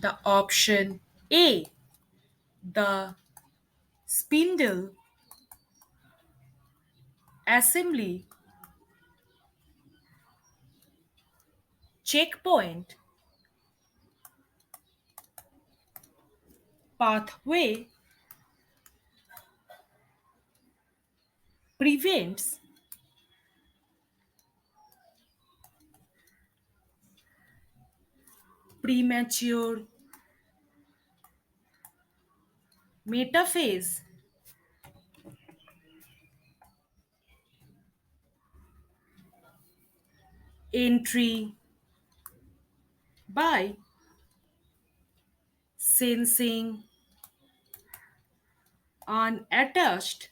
The option A, the spindle assembly checkpoint pathway prevents premature metaphase entry by sensing unattached